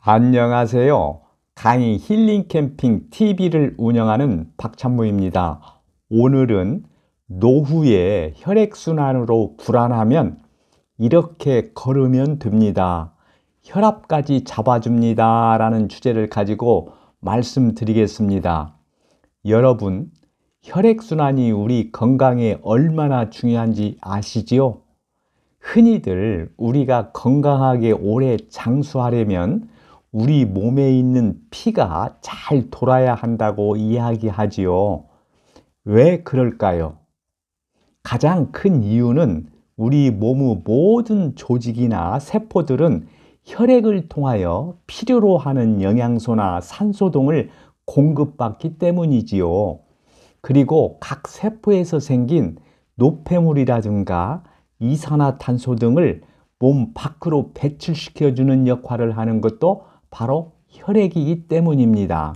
안녕하세요. 강의 힐링 캠핑 TV를 운영하는 박찬무입니다. 오늘은 노후에 혈액순환으로 불안하면 이렇게 걸으면 됩니다. 혈압까지 잡아줍니다. 라는 주제를 가지고 말씀드리겠습니다. 여러분, 혈액순환이 우리 건강에 얼마나 중요한지 아시지요? 흔히들 우리가 건강하게 오래 장수하려면 우리 몸에 있는 피가 잘 돌아야 한다고 이야기하지요. 왜 그럴까요? 가장 큰 이유는 우리 몸의 모든 조직이나 세포들은 혈액을 통하여 필요로 하는 영양소나 산소 등을 공급받기 때문이지요. 그리고 각 세포에서 생긴 노폐물이라든가 이산화탄소 등을 몸 밖으로 배출시켜주는 역할을 하는 것도 바로 혈액이기 때문입니다.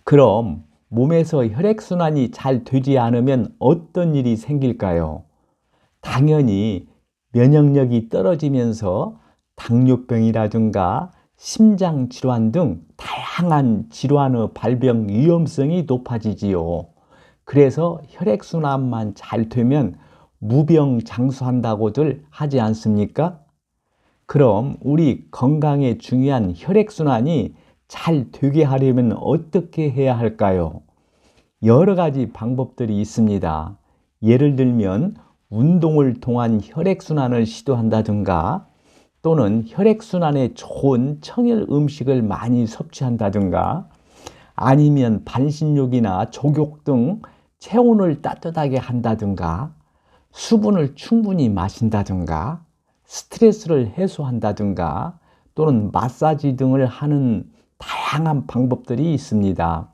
그럼 몸에서 혈액순환이 잘 되지 않으면 어떤 일이 생길까요? 당연히 면역력이 떨어지면서 당뇨병이라든가 심장질환 등 다양한 질환의 발병 위험성이 높아지지요. 그래서 혈액순환만 잘 되면 무병장수한다고들 하지 않습니까? 그럼 우리 건강에 중요한 혈액순환이 잘 되게 하려면 어떻게 해야 할까요? 여러 가지 방법들이 있습니다. 예를 들면 운동을 통한 혈액순환을 시도한다든가 또는 혈액순환에 좋은 청일 음식을 많이 섭취한다든가 아니면 반신욕이나 족욕 등 체온을 따뜻하게 한다든가 수분을 충분히 마신다든가 스트레스를 해소한다든가 또는 마사지 등을 하는 다양한 방법들이 있습니다.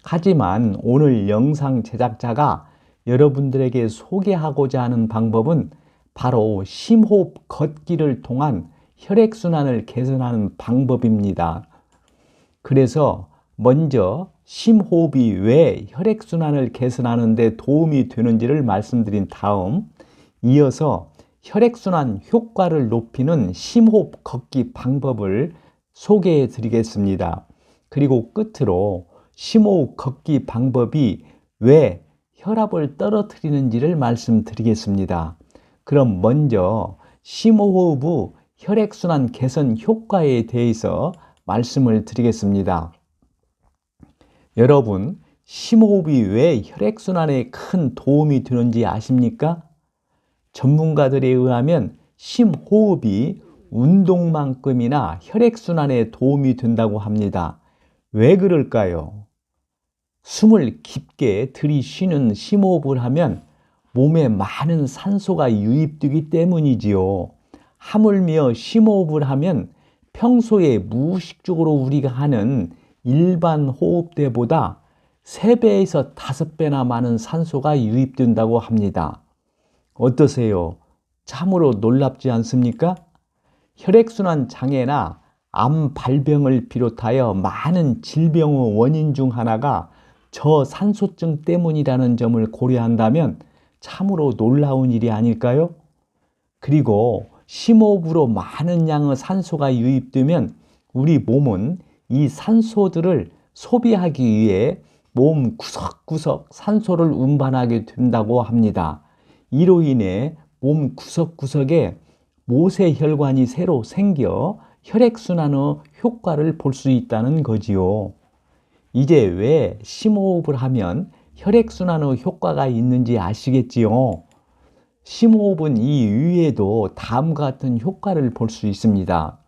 하지만 오늘 영상 제작자가 여러분들에게 소개하고자 하는 방법은 바로 심호흡 걷기를 통한 혈액순환을 개선하는 방법입니다. 그래서 먼저 심호흡이 왜 혈액순환을 개선하는 데 도움이 되는지를 말씀드린 다음 이어서 혈액순환 효과를 높이는 심호흡 걷기 방법을 소개해 드리겠습니다. 그리고 끝으로 심호흡 걷기 방법이 왜 혈압을 떨어뜨리는지를 말씀드리겠습니다. 그럼 먼저 심호흡의 혈액순환 개선 효과에 대해서 말씀을 드리겠습니다. 여러분, 심호흡이 왜 혈액순환에 큰 도움이 되는지 아십니까? 전문가들에 의하면 심호흡이 운동만큼이나 혈액순환에 도움이 된다고 합니다. 왜 그럴까요? 숨을 깊게 들이쉬는 심호흡을 하면 몸에 많은 산소가 유입되기 때문이지요. 하물며 심호흡을 하면 평소에 무의식적으로 우리가 하는 일반 호흡대보다 3배에서 5배나 많은 산소가 유입된다고 합니다. 어떠세요? 참으로 놀랍지 않습니까? 혈액순환 장애나 암 발병을 비롯하여 많은 질병의 원인 중 하나가 저산소증 때문이라는 점을 고려한다면 참으로 놀라운 일이 아닐까요? 그리고 심호흡으로 많은 양의 산소가 유입되면 우리 몸은 이 산소들을 소비하기 위해 몸 구석구석 산소를 운반하게 된다고 합니다. 이로 인해 몸 구석구석에 모세혈관이 새로 생겨 혈액순환의 효과를 볼 수 있다는 거지요. 이제 왜 심호흡을 하면 혈액순환의 효과가 있는지 아시겠지요? 심호흡은 이 위에도 다음과 같은 효과를 볼 수 있습니다.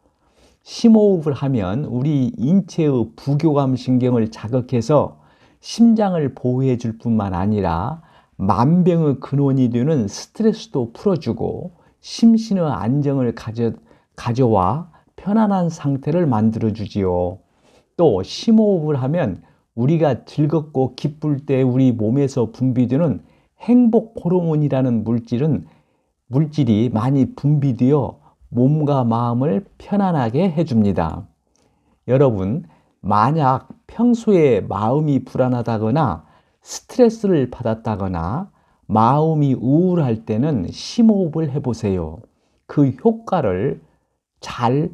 심호흡을 하면 우리 인체의 부교감 신경을 자극해서 심장을 보호해 줄 뿐만 아니라 만병의 근원이 되는 스트레스도 풀어주고 심신의 안정을 가져와 편안한 상태를 만들어 주지요. 또 심호흡을 하면 우리가 즐겁고 기쁠 때 우리 몸에서 분비되는 행복 호르몬이라는 물질이 많이 분비되어 몸과 마음을 편안하게 해줍니다. 여러분, 만약 평소에 마음이 불안하다거나 스트레스를 받았다거나 마음이 우울할 때는 심호흡을 해보세요. 그 효과를 잘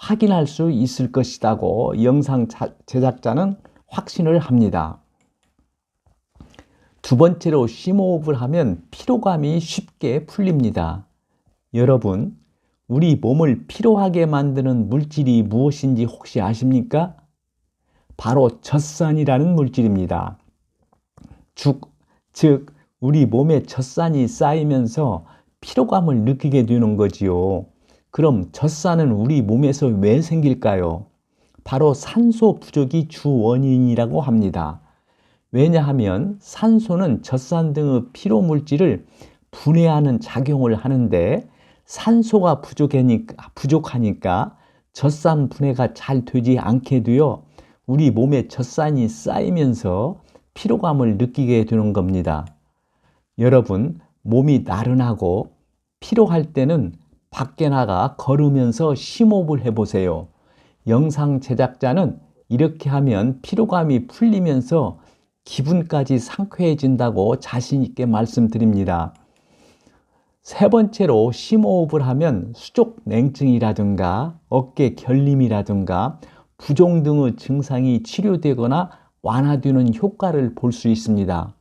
확인할 수 있을 것이라고 영상 제작자는 확신을 합니다. 두 번째로 심호흡을 하면 피로감이 쉽게 풀립니다. 여러분, 우리 몸을 피로하게 만드는 물질이 무엇인지 혹시 아십니까? 바로 젖산이라는 물질입니다. 즉, 우리 몸에 젖산이 쌓이면서 피로감을 느끼게 되는 거지요. 그럼 젖산은 우리 몸에서 왜 생길까요? 바로 산소 부족이 주 원인이라고 합니다. 왜냐하면 산소는 젖산 등의 피로 물질을 분해하는 작용을 하는데 산소가 부족하니까 젖산 분해가 잘 되지 않게 되어 우리 몸에 젖산이 쌓이면서 피로감을 느끼게 되는 겁니다. 여러분, 몸이 나른하고 피로할 때는 밖에 나가 걸으면서 심호흡을 해보세요. 영상 제작자는 이렇게 하면 피로감이 풀리면서 기분까지 상쾌해진다고 자신 있게 말씀드립니다. 세 번째로 심호흡을 하면 수족냉증이라든가 어깨 결림이라든가 부종 등의 증상이 치료되거나 완화되는 효과를 볼 수 있습니다.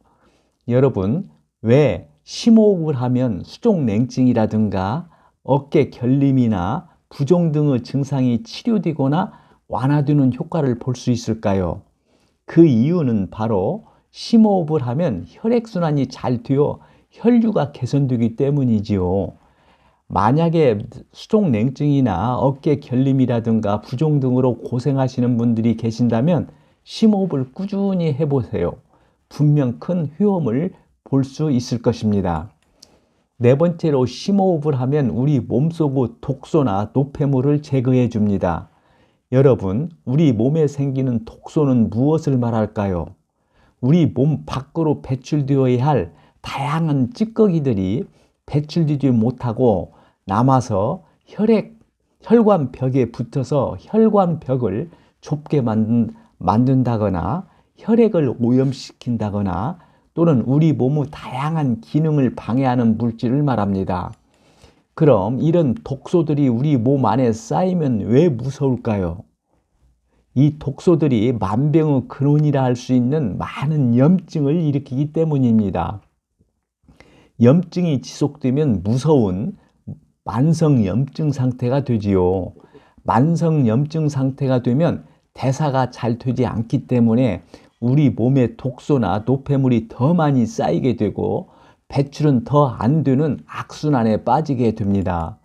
여러분, 왜 심호흡을 하면 수족냉증이라든가 어깨 결림이나 부종 등의 증상이 치료되거나 완화되는 효과를 볼 수 있을까요? 그 이유는 바로 심호흡을 하면 혈액순환이 잘 되어 혈류가 개선되기 때문이지요. 만약에 수족냉증이나 어깨 결림이라든가 부종 등으로 고생하시는 분들이 계신다면 심호흡을 꾸준히 해보세요. 분명 큰 효험을 볼 수 있을 것입니다. 네 번째로 심호흡을 하면 우리 몸속의 독소나 노폐물을 제거해 줍니다. 여러분, 우리 몸에 생기는 독소는 무엇을 말할까요? 우리 몸 밖으로 배출되어야 할 다양한 찌꺼기들이 배출되지 못하고 남아서 혈관벽에 붙어서 혈관벽을 좁게 만든다거나 혈액을 오염시킨다거나 또는 우리 몸의 다양한 기능을 방해하는 물질을 말합니다. 그럼 이런 독소들이 우리 몸 안에 쌓이면 왜 무서울까요? 이 독소들이 만병의 근원이라 할 수 있는 많은 염증을 일으키기 때문입니다. 염증이 지속되면 무서운 만성염증 상태가 되지요. 만성염증 상태가 되면 대사가 잘 되지 않기 때문에 우리 몸에 독소나 노폐물이 더 많이 쌓이게 되고 배출은 더 안 되는 악순환에 빠지게 됩니다.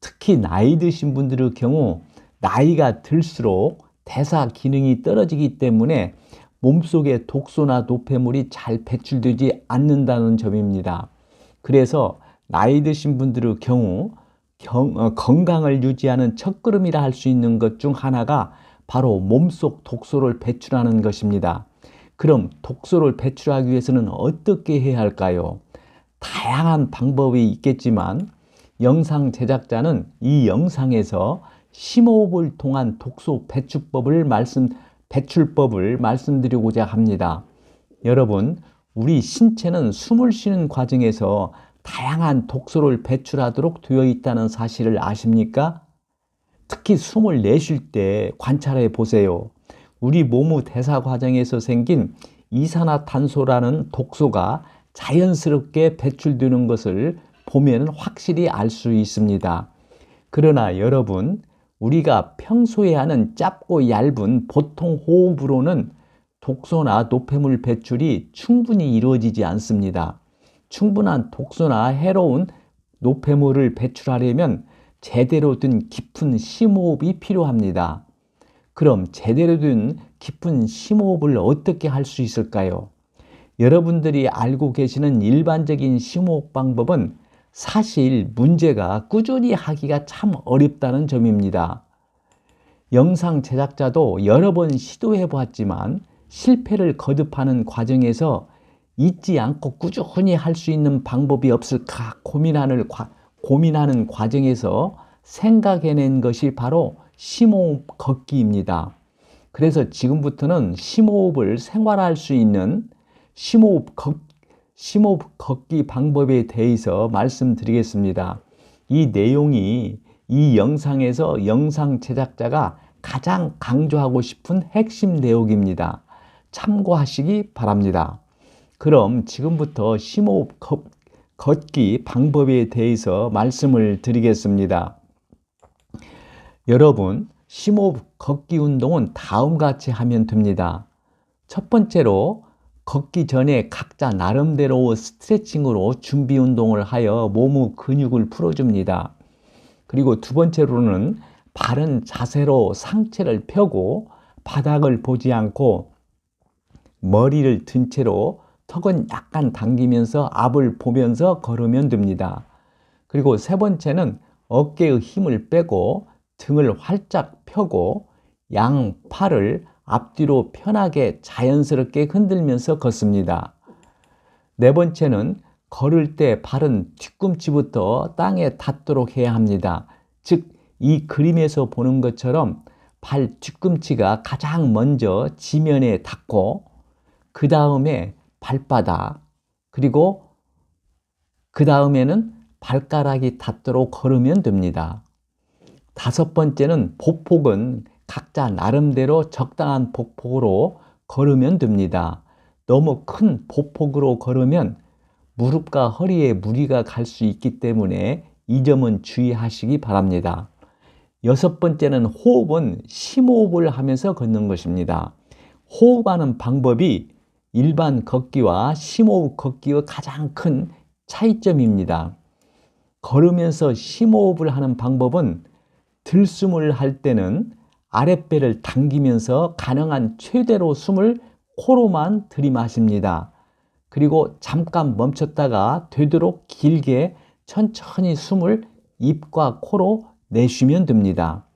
특히 나이 드신 분들의 경우 나이가 들수록 대사 기능이 떨어지기 때문에 몸속에 독소나 노폐물이 잘 배출되지 않는다는 점입니다. 그래서 나이 드신 분들의 경우 건강을 유지하는 첫걸음이라 할 수 있는 것 중 하나가 바로 몸속 독소를 배출하는 것입니다. 그럼 독소를 배출하기 위해서는 어떻게 해야 할까요? 다양한 방법이 있겠지만 영상 제작자는 이 영상에서 심호흡을 통한 독소 배출법을 말씀드리고자 합니다. 여러분, 우리 신체는 숨을 쉬는 과정에서 다양한 독소를 배출하도록 되어 있다는 사실을 아십니까? 특히 숨을 내쉴 때 관찰해 보세요. 우리 몸의 대사 과정에서 생긴 이산화탄소라는 독소가 자연스럽게 배출되는 것을 보면 확실히 알 수 있습니다. 그러나 여러분, 우리가 평소에 하는 짧고 얇은 보통 호흡으로는 독소나 노폐물 배출이 충분히 이루어지지 않습니다. 충분한 독소나 해로운 노폐물을 배출하려면 제대로 된 깊은 심호흡이 필요합니다. 그럼 제대로 된 깊은 심호흡을 어떻게 할 수 있을까요? 여러분들이 알고 계시는 일반적인 심호흡 방법은 사실 문제가 꾸준히 하기가 참 어렵다는 점입니다. 영상 제작자도 여러 번 시도해 보았지만 실패를 거듭하는 과정에서 잊지 않고 꾸준히 할 수 있는 방법이 없을까 고민하는 과정에서 생각해낸 것이 바로 심호흡 걷기입니다. 그래서 지금부터는 심호흡을 생활할 수 있는 심호흡 걷기 방법에 대해서 말씀드리겠습니다. 이 내용이 이 영상에서 영상 제작자가 가장 강조하고 싶은 핵심 내용입니다. 참고하시기 바랍니다. 그럼 지금부터 심호흡 걷기 방법에 대해서 말씀을 드리겠습니다. 여러분, 심호흡 걷기 운동은 다음과 같이 하면 됩니다. 첫 번째로 걷기 전에 각자 나름대로 스트레칭으로 준비 운동을 하여 몸의 근육을 풀어줍니다. 그리고 두 번째로는 바른 자세로 상체를 펴고 바닥을 보지 않고 머리를 든 채로 턱은 약간 당기면서 앞을 보면서 걸으면 됩니다. 그리고 세 번째는 어깨의 힘을 빼고 등을 활짝 펴고 양 팔을 앞뒤로 편하게 자연스럽게 흔들면서 걷습니다. 네 번째는 걸을 때 발은 뒤꿈치부터 땅에 닿도록 해야 합니다. 즉, 이 그림에서 보는 것처럼 발 뒤꿈치가 가장 먼저 지면에 닿고 그 다음에 발바닥, 그리고 그 다음에는 발가락이 닿도록 걸으면 됩니다. 다섯 번째는 보폭은 각자 나름대로 적당한 보폭으로 걸으면 됩니다. 너무 큰 보폭으로 걸으면 무릎과 허리에 무리가 갈 수 있기 때문에 이 점은 주의하시기 바랍니다. 여섯 번째는 호흡은 심호흡을 하면서 걷는 것입니다. 호흡하는 방법이 일반 걷기와 심호흡 걷기의 가장 큰 차이점입니다. 걸으면서 심호흡을 하는 방법은 들숨을 할 때는 아랫배를 당기면서 가능한 최대로 숨을 코로만 들이마십니다. 그리고 잠깐 멈췄다가 되도록 길게 천천히 숨을 입과 코로 내쉬면 됩니다.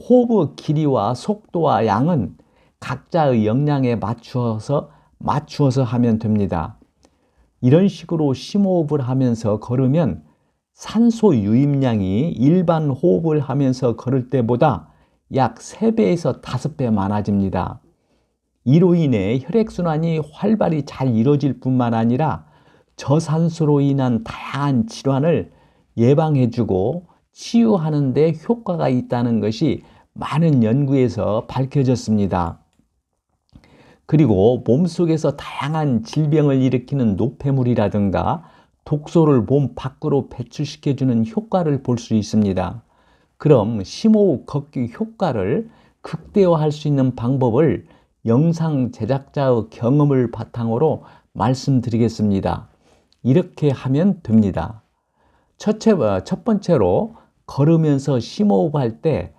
호흡의 길이와 속도와 양은 각자의 역량에 맞추어서 하면 됩니다. 이런 식으로 심호흡을 하면서 걸으면 산소 유입량이 일반 호흡을 하면서 걸을 때보다 약 3배에서 5배 많아집니다. 이로 인해 혈액순환이 활발히 잘 이루어질 뿐만 아니라 저산소로 인한 다양한 질환을 예방해주고 치유하는 데 효과가 있다는 것이 많은 연구에서 밝혀졌습니다. 그리고 몸속에서 다양한 질병을 일으키는 노폐물이라든가 독소를 몸 밖으로 배출시켜주는 효과를 볼 수 있습니다. 그럼 심호흡 걷기 효과를 극대화할 수 있는 방법을 영상 제작자의 경험을 바탕으로 말씀드리겠습니다. 이렇게 하면 됩니다. 첫 번째로 걸으면서 심호흡할 때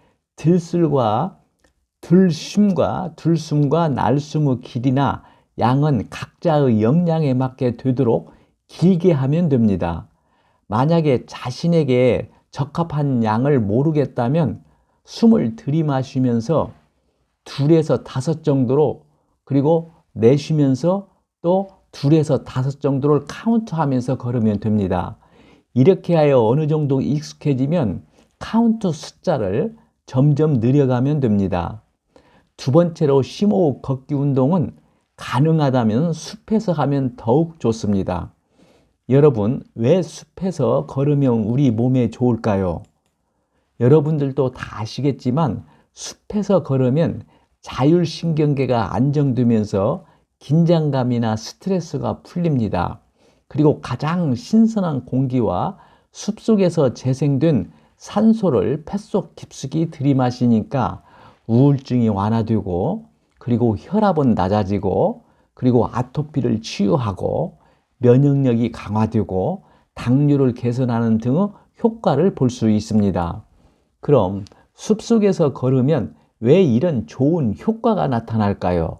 들숨과 날숨의 길이나 양은 각자의 역량에 맞게 되도록 길게 하면 됩니다. 만약에 자신에게 적합한 양을 모르겠다면 숨을 들이마시면서 2에서 5 정도로, 그리고 내쉬면서 또 2에서 5 정도를 카운트하면서 걸으면 됩니다. 이렇게 하여 어느 정도 익숙해지면 카운트 숫자를 점점 늘려가면 됩니다. 두 번째로 심호흡 걷기 운동은 가능하다면 숲에서 하면 더욱 좋습니다. 여러분, 왜 숲에서 걸으면 우리 몸에 좋을까요? 여러분들도 다 아시겠지만 숲에서 걸으면 자율신경계가 안정되면서 긴장감이나 스트레스가 풀립니다. 그리고 가장 신선한 공기와 숲속에서 재생된 산소를 뱃속 깊숙이 들이마시니까 우울증이 완화되고, 그리고 혈압은 낮아지고, 그리고 아토피를 치유하고 면역력이 강화되고 당뇨를 개선하는 등의 효과를 볼 수 있습니다. 그럼 숲속에서 걸으면 왜 이런 좋은 효과가 나타날까요?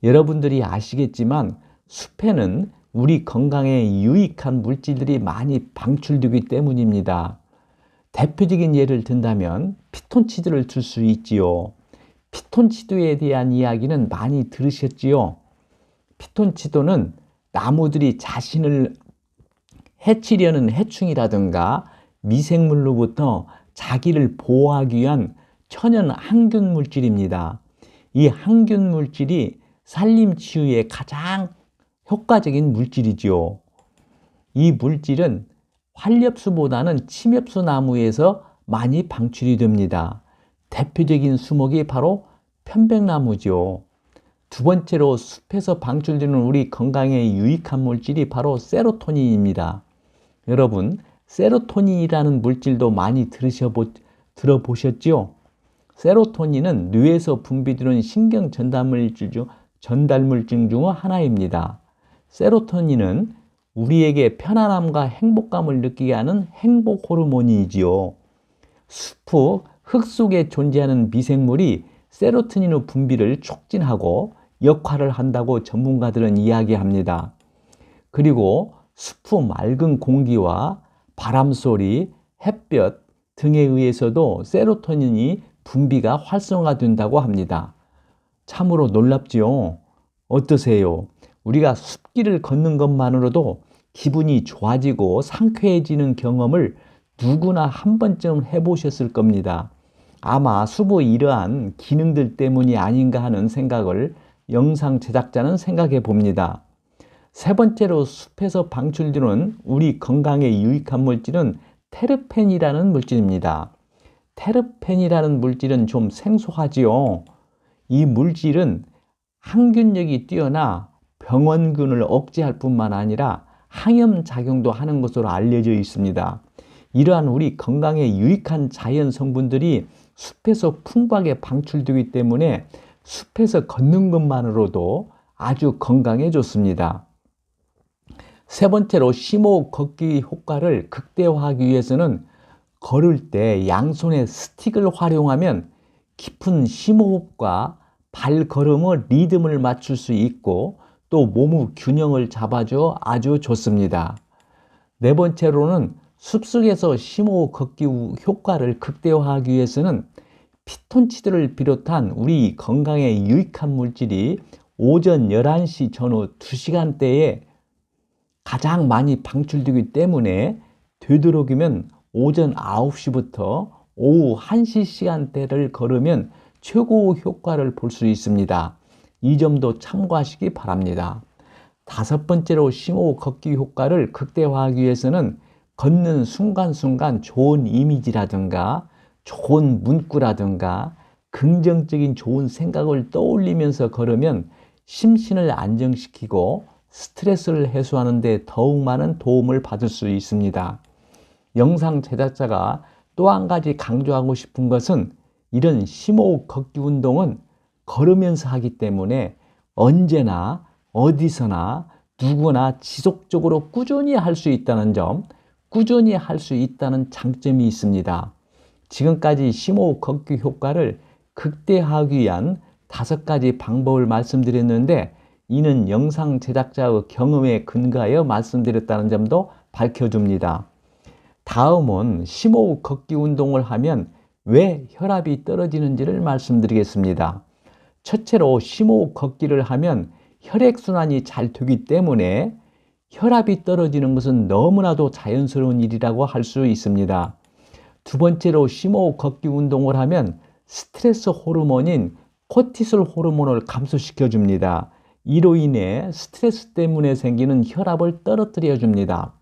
여러분들이 아시겠지만 숲에는 우리 건강에 유익한 물질들이 많이 방출되기 때문입니다. 대표적인 예를 든다면 피톤치드를 들 수 있지요. 피톤치드에 대한 이야기는 많이 들으셨지요. 피톤치드는 나무들이 자신을 해치려는 해충이라든가 미생물로부터 자기를 보호하기 위한 천연 항균 물질입니다. 이 항균 물질이 산림 치유에 가장 효과적인 물질이지요. 이 물질은 활엽수보다는 침엽수 나무에서 많이 방출이 됩니다. 대표적인 수목이 바로 편백나무죠. 두 번째로 숲에서 방출되는 우리 건강에 유익한 물질이 바로 세로토닌입니다. 여러분, 세로토닌이라는 물질도 많이 들어보셨죠? 세로토닌은 뇌에서 분비되는 신경 전달물질 중 하나입니다. 세로토닌은 우리에게 편안함과 행복감을 느끼게 하는 행복 호르몬이지요. 흙 속에 존재하는 미생물이 세로토닌의 분비를 촉진하고 역할을 한다고 전문가들은 이야기합니다. 그리고 숲의 맑은 공기와 바람소리, 햇볕 등에 의해서도 세로토닌이 분비가 활성화된다고 합니다. 참으로 놀랍지요? 어떠세요? 우리가 숲길을 걷는 것만으로도 기분이 좋아지고 상쾌해지는 경험을 누구나 한 번쯤 해보셨을 겁니다. 아마 숲의 이러한 기능들 때문이 아닌가 하는 생각을 영상 제작자는 생각해 봅니다. 세 번째로 숲에서 방출되는 우리 건강에 유익한 물질은 테르펜이라는 물질입니다. 테르펜이라는 물질은 좀 생소하지요. 이 물질은 항균력이 뛰어나 병원균을 억제할 뿐만 아니라 항염작용도 하는 것으로 알려져 있습니다. 이러한 우리 건강에 유익한 자연 성분들이 숲에서 풍부하게 방출되기 때문에 숲에서 걷는 것만으로도 아주 건강에 좋습니다. 세 번째로 심호흡 걷기 효과를 극대화하기 위해서는 걸을 때 양손에 스틱을 활용하면 깊은 심호흡과 발걸음의 리듬을 맞출 수 있고 또 몸의 균형을 잡아줘 아주 좋습니다. 네 번째로는 숲속에서 심호흡 걷기 효과를 극대화하기 위해서는 피톤치드를 비롯한 우리 건강에 유익한 물질이 오전 11시 전후 2시간대에 가장 많이 방출되기 때문에 되도록이면 오전 9시부터 오후 1시 시간대를 걸으면 최고 효과를 볼 수 있습니다. 이 점도 참고하시기 바랍니다. 다섯 번째로 심호흡 걷기 효과를 극대화하기 위해서는 걷는 순간순간 좋은 이미지라든가 좋은 문구라든가 긍정적인 좋은 생각을 떠올리면서 걸으면 심신을 안정시키고 스트레스를 해소하는 데 더욱 많은 도움을 받을 수 있습니다. 영상 제작자가 또 한 가지 강조하고 싶은 것은 이런 심호흡 걷기 운동은 걸으면서 하기 때문에 언제나 어디서나 누구나 지속적으로 꾸준히 할 수 있다는 점, 꾸준히 할 수 있다는 장점이 있습니다. 지금까지 심호흡 걷기 효과를 극대화하기 위한 5가지 방법을 말씀드렸는데 이는 영상 제작자의 경험에 근거하여 말씀드렸다는 점도 밝혀줍니다. 다음은 심호흡 걷기 운동을 하면 왜 혈압이 떨어지는지를 말씀드리겠습니다. 첫째로 심호흡 걷기를 하면 혈액순환이 잘 되기 때문에 혈압이 떨어지는 것은 너무나도 자연스러운 일이라고 할 수 있습니다. 두 번째로 심호흡 걷기 운동을 하면 스트레스 호르몬인 코티솔 호르몬을 감소시켜 줍니다. 이로 인해 스트레스 때문에 생기는 혈압을 떨어뜨려 줍니다.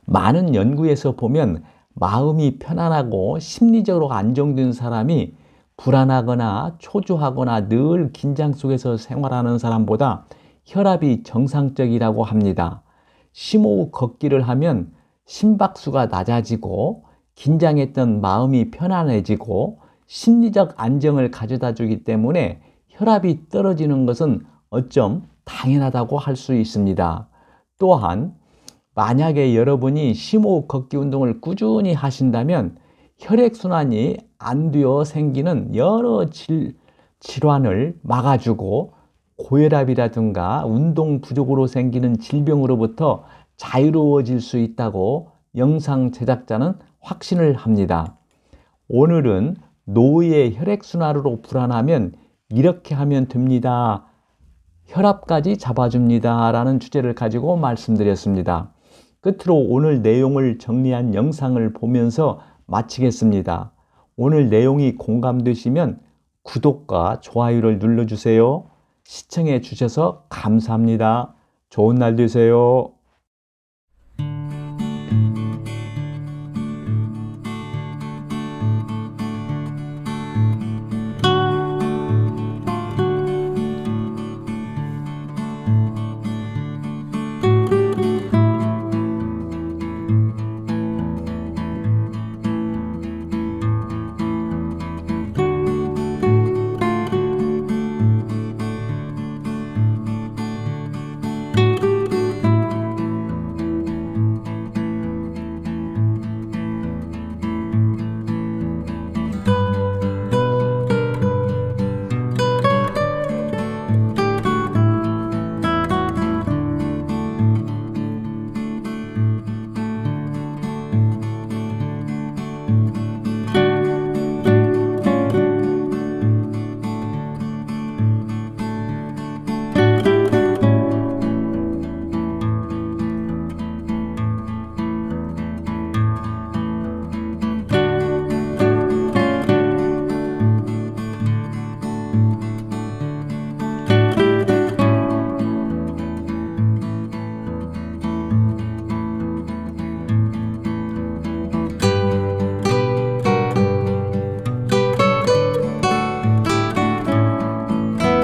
많은 연구에서 보면 마음이 편안하고 심리적으로 안정된 사람이 불안하거나 초조하거나 늘 긴장 속에서 생활하는 사람보다 혈압이 정상적이라고 합니다. 심호흡 걷기를 하면 심박수가 낮아지고 긴장했던 마음이 편안해지고 심리적 안정을 가져다 주기 때문에 혈압이 떨어지는 것은 어쩜 당연하다고 할 수 있습니다. 또한 만약에 여러분이 심호흡 걷기 운동을 꾸준히 하신다면 혈액순환이 안 되어 생기는 여러 질환을 막아주고 고혈압이라든가 운동 부족으로 생기는 질병으로부터 자유로워질 수 있다고 영상 제작자는 확신을 합니다. 오늘은 노후의 혈액순환으로 불안하면 이렇게 하면 됩니다. 혈압까지 잡아줍니다. 라는 주제를 가지고 말씀드렸습니다. 끝으로 오늘 내용을 정리한 영상을 보면서 마치겠습니다. 오늘 내용이 공감되시면 구독과 좋아요를 눌러주세요. 시청해 주셔서 감사합니다. 좋은 날 되세요.